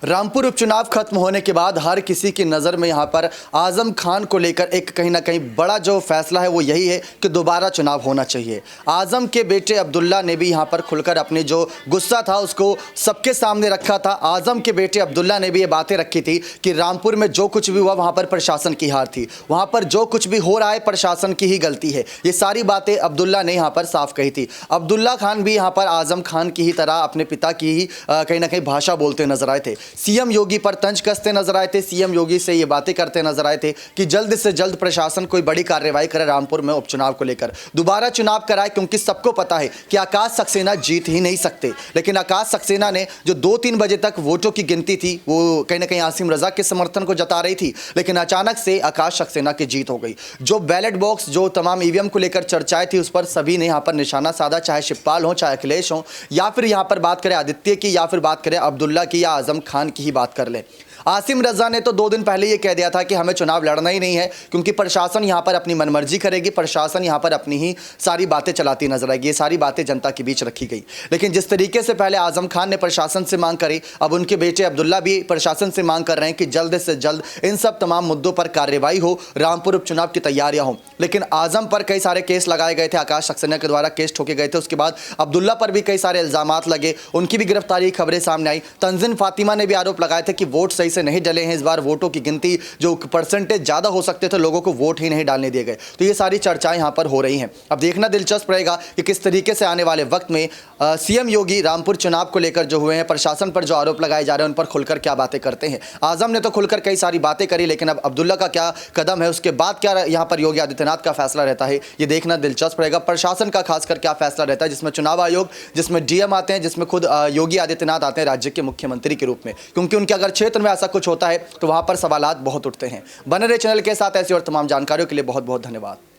रामपुर उपचुनाव खत्म होने के बाद हर किसी की नज़र में यहाँ पर आज़म खान को लेकर एक कहीं ना कहीं बड़ा जो फैसला है वो यही है कि दोबारा चुनाव होना चाहिए। आज़म के बेटे अब्दुल्ला ने भी यहाँ पर खुलकर अपने जो गुस्सा था उसको सबके सामने रखा था। आज़म के बेटे अब्दुल्ला ने भी ये बातें रखी थी कि रामपुर में जो कुछ भी हुआ वहाँ पर प्रशासन की हार थी, वहाँ पर जो कुछ भी हो रहा है प्रशासन की ही गलती है। ये सारी बातें अब्दुल्ला ने यहाँ पर साफ कही थी। अब्दुल्ला खान भी यहाँ पर आज़म खान की ही तरह अपने पिता की ही कहीं ना कहीं भाषा बोलते नजर आए थे। सीएम योगी पर तंज कसते नजर आए थे। सीएम योगी से ये बातें करते नजर आए थे कि जल्द से जल्द प्रशासन कोई बड़ी कार्रवाई करे रामपुर में उपचुनाव को लेकर, दोबारा चुनाव कराए, क्योंकि सबको पता है कि आकाश सक्सेना जीत ही नहीं सकते। लेकिन आकाश सक्सेना ने जो 2-3 बजे तक वोटों की गिनती थी वो कहीं ना कहीं आसिम रजा के समर्थन को जता रही थी, लेकिन अचानक से आकाश सक्सेना की जीत हो गई। जो बैलेट बॉक्स, जो तमाम ईवीएम को लेकर चर्चाएं थी, उस पर सभी ने यहाँ पर निशाना साधा, चाहे शिवपाल हो, चाहे अखिलेश हो, या फिर यहाँ पर बात करें आदित्य की, या फिर बात करें अब्दुल्ला की, या आजम खान की ही बात कर ले। आसिम रजा ने तो 2 दिन पहले ये कह दिया था कि हमें चुनाव लड़ना ही नहीं है, क्योंकि प्रशासन यहाँ पर अपनी मनमर्जी करेगी, प्रशासन यहाँ पर अपनी ही सारी बातें चलाती नजर आएगी। ये सारी बातें जनता के बीच रखी गई। लेकिन जिस तरीके से पहले आजम खान ने प्रशासन से मांग करी, अब उनके बेटे अब्दुल्ला भी प्रशासन से मांग कर रहे हैं कि जल्द से जल्द इन सब तमाम मुद्दों पर कार्रवाई हो, रामपुर उपचुनाव की तैयारियां हों। लेकिन आजम पर कई सारे केस लगाए गए थे, आकाश सक्सेना के द्वारा केस ठोके गए थे। उसके बाद अब्दुल्ला पर भी कई सारे इल्जामात लगे, उनकी भी गिरफ्तारी की खबरें सामने आई। तंजीन फातिमा ने भी आरोप लगाए थे कि वोट सही से नहीं डले हैं, इस बार वोटों की गिनती जो परसेंटेज ज्यादा हो सकते थे, लोगों को वोट ही नहीं डालने दिए गए। तो ये सारी चर्चाएं यहां पर हो रही हैं। अब देखना दिलचस्प रहेगा कि किस तरीके से आने वाले वक्त में सीएम योगी रामपुर चुनाव को लेकर जो हुए हैं, प्रशासन पर जो आरोप लगाए जा रहे हैं, उन पर खुलकर क्या बातें करते हैं। आजम ने तो खुलकर कई सारी बातें करी, लेकिन अब अब्दुल्ला का क्या कदम है, उसके बाद क्या यहां पर योगी आदित्यनाथ का फैसला रहता है, ये देखना दिलचस्प रहेगा। प्रशासन का खासकर क्या फैसला रहता है, जिसमें चुनाव आयोग, जिसमें डीएम आते हैं, जिसमें खुद योगी आदित्यनाथ आते हैं राज्य के मुख्यमंत्री के रूप में, क्योंकि उनके अगर क्षेत्र में ऐसा कुछ होता है तो वहां पर सवालात बहुत उठते हैं। बने रहे चैनल के साथ, ऐसी और तमाम जानकारियों के लिए बहुत बहुत धन्यवाद।